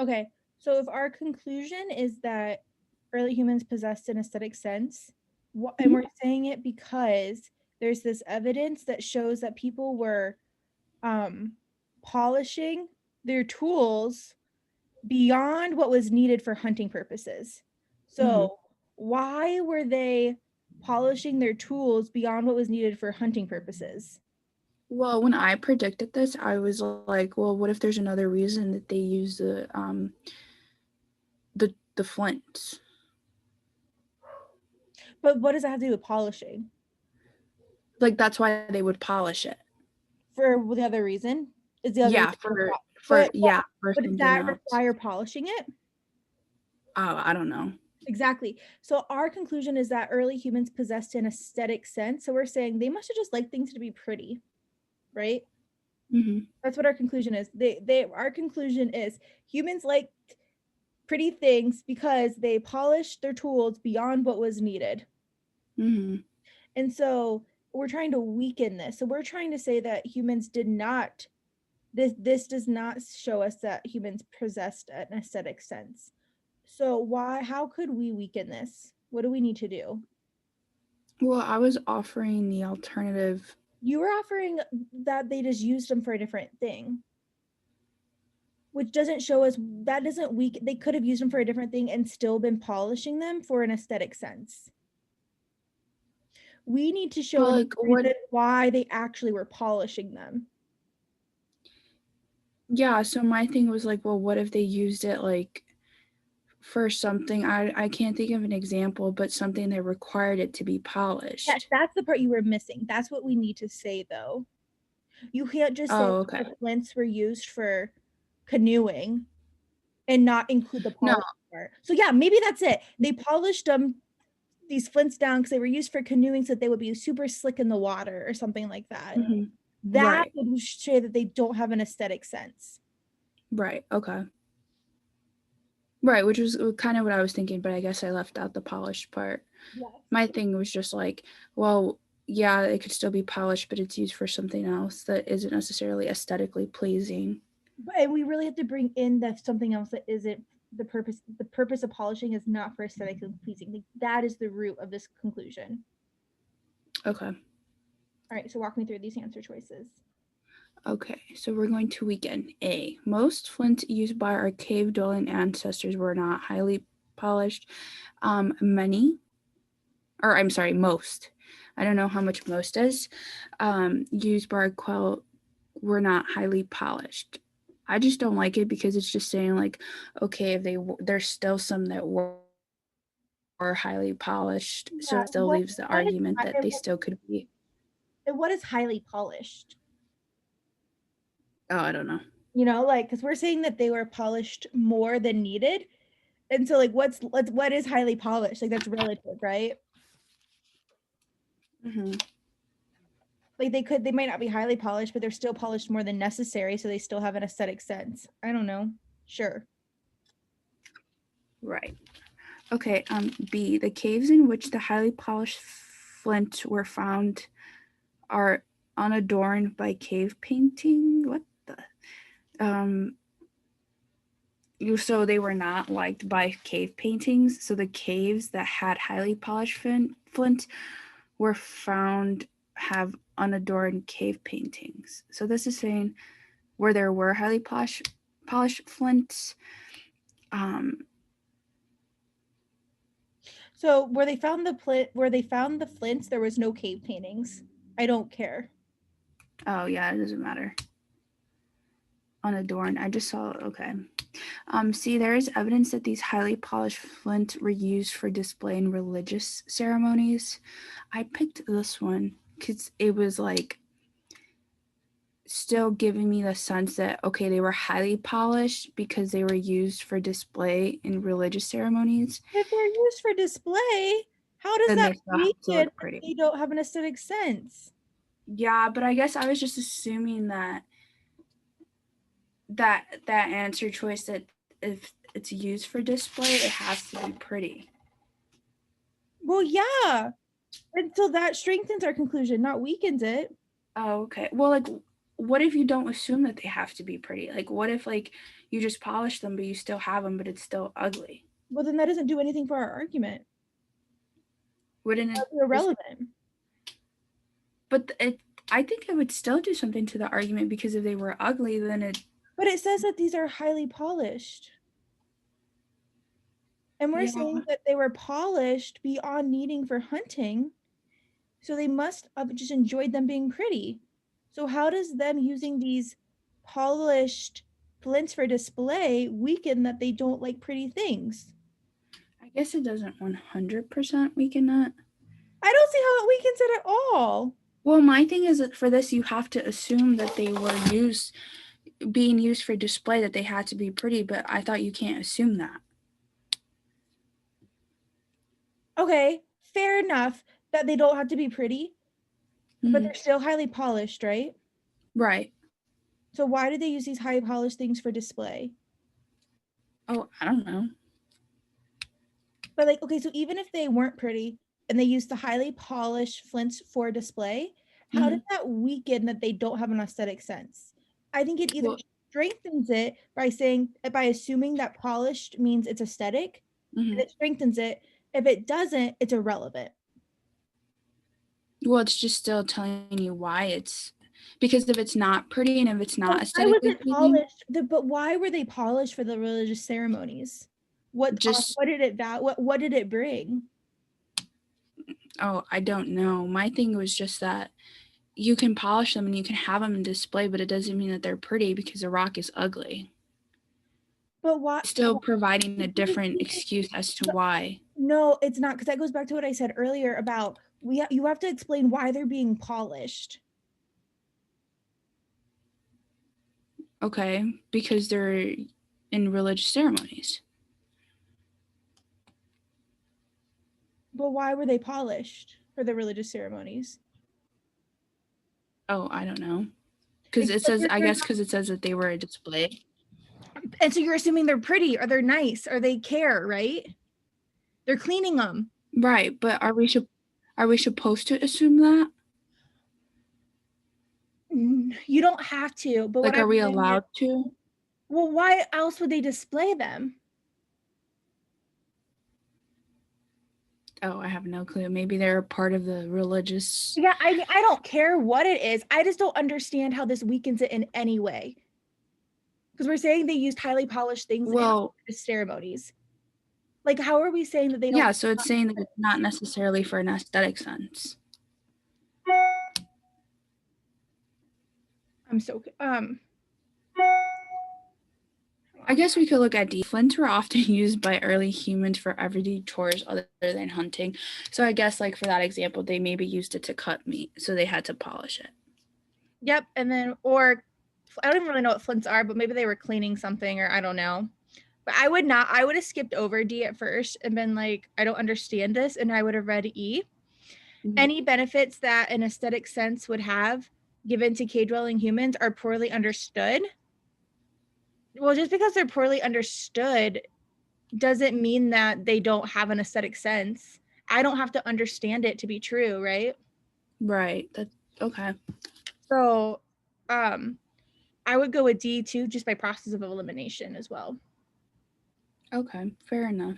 Okay, so if our conclusion is that early humans possessed an aesthetic sense, and we're saying it because there's this evidence that shows that people were polishing their tools beyond what was needed for hunting purposes. So why were they polishing their tools beyond what was needed for hunting purposes? Well, when I predicted this, I was like, well, what if there's another reason that they use the flint? But what does that have to do with polishing? Like that's why they would polish it. For the other reason? Is the other Yeah, reason for yeah, for but does something that else. require polishing it? Oh, I don't know. Exactly. So our conclusion is that early humans possessed an aesthetic sense. So we're saying they must have just liked things to be pretty, right? That's what our conclusion is. Our conclusion is humans liked pretty things because they polished their tools beyond what was needed. And so we're trying to weaken this. So we're trying to say that humans did not, this does not show us that humans possessed an aesthetic sense. So how could we weaken this? What do we need to do? Well, I was offering the alternative. You were offering that they just used them for a different thing, which doesn't show us, that doesn't weaken, they could have used them for a different thing and still been polishing them for an aesthetic sense. We need to show Like what? why they actually were polishing them. Yeah, so my thing was like, well, what if they used it like for something? I can't think of an example, but something that required it to be polished. Yes, that's the part you were missing. That's what we need to say, though. You can't just say okay. the flints were used for canoeing and not include the No. polish part. So yeah, maybe that's it. They polished these flints down because they were used for canoeing so that they would be super slick in the water or something like that. That Right. would show that they don't have an aesthetic sense. Right. Okay. Right, which was kind of what I was thinking, but I guess I left out the polished part. Yes. My thing was just like, well, yeah, it could still be polished, but it's used for something else that isn't necessarily aesthetically pleasing. And we really have to bring in that something else that isn't the purpose. The purpose of polishing is not for aesthetically pleasing. Like, that is the root of this conclusion. Okay. All right, so walk me through these answer choices. Okay, so we're going to weaken. A. Most flints used by our cave dwelling ancestors were not highly polished. Most. I don't know how much most is. Used by our quell were not highly polished. I just don't like it because it's just saying like, okay, if there's still some that were highly polished, so it still leaves the argument that they still could be. And what is highly polished? Oh, I don't know. You know, like, because we're saying that they were polished more than needed, and so like, what is highly polished? Like, that's relative, right? Like, they might not be highly polished, but they're still polished more than necessary, so they still have an aesthetic sense. I don't know. Sure. Right. Okay, B. The caves in which the highly polished flint were found are unadorned by cave painting. What the? So they were not liked by cave paintings. So the caves that had highly polished flint were found have unadorned cave paintings. So this is saying where there were highly polished flints. So where they found the flints, there was no cave paintings. I don't care. Oh yeah, it doesn't matter. Unadorned. I just saw. Okay. See, there is evidence that these highly polished flint were used for display in religious ceremonies. I picked this one because it was like still giving me the sense that okay, they were highly polished because they were used for display in religious ceremonies. If they're used for display, how does Then that they still have to weaken look pretty. they don't have an aesthetic sense? Yeah, but I guess I was just assuming that answer choice that if it's used for display, it has to be pretty. Well, yeah. And so that strengthens our conclusion, not weakens it. Oh, okay. Well, like, what if you don't assume that they have to be pretty? Like, what if like you just polish them, but you still have them, but it's still ugly? Well, then that doesn't do anything for our argument. Wouldn't it? That's irrelevant. But I think it would still do something to the argument, because if they were ugly, then it. But it says that these are highly polished. And we're saying that they were polished beyond needing for hunting. So they must have just enjoyed them being pretty. So how does them using these polished flints for display weaken that they don't like pretty things? I guess it doesn't 100% weaken that. I don't see how it weakens it at all. Well, my thing is that for this, you have to assume that they were being used for display, that they had to be pretty, but I thought you can't assume that. Okay, fair enough that they don't have to be pretty, but they're still highly polished, right? Right. So why do they use these highly polished things for display? Oh, I don't know. But like, okay, so even if they weren't pretty and they used the highly polished flints for display, how does that weaken that they don't have an aesthetic sense? I think it either strengthens it by assuming that polished means it's aesthetic, and it strengthens it. If it doesn't, it's irrelevant. Well, it's just still telling you why it's, because if it's not pretty and if it's not aesthetically pleasing. But why were they polished for the religious ceremonies? What did it bring? Oh, I don't know. My thing was just that you can polish them and you can have them in display, but it doesn't mean that they're pretty because a rock is ugly. But why? Still providing a different excuse as to why. No, it's not, because that goes back to what I said earlier about you have to explain why they're being polished. Okay, because they're in religious ceremonies. But why were they polished for the religious ceremonies? Oh, I don't know. Because it says, I guess because it says that they were a display. And so you're assuming they're pretty or they're nice or they care, right? They're cleaning them. Right, but are we supposed to assume that? You don't have to, but like, are we allowed to? Well, why else would they display them? Oh, I have no clue. Maybe they're part of the religious. Yeah, I don't care what it is. I just don't understand how this weakens it in any way. Because we're saying they used highly polished things in ceremonies. Like, how are we saying that they don't? Yeah, so it's saying that it's not necessarily for an aesthetic sense. I guess we could look at flints were often used by early humans for everyday chores other than hunting. So I guess, like, for that example, they maybe used it to cut meat, so they had to polish it. Yep, and then, or I don't even really know what flints are, but maybe they were cleaning something, or I don't know. But I would have skipped over D at first and been like, I don't understand this, and I would have read E. Any benefits that an aesthetic sense would have given to cave-dwelling humans are poorly understood. Well, just because they're poorly understood doesn't mean that they don't have an aesthetic sense. I don't have to understand it to be true, right? Right. That's okay. So, I would go with D too, just by process of elimination as well. Okay, fair enough.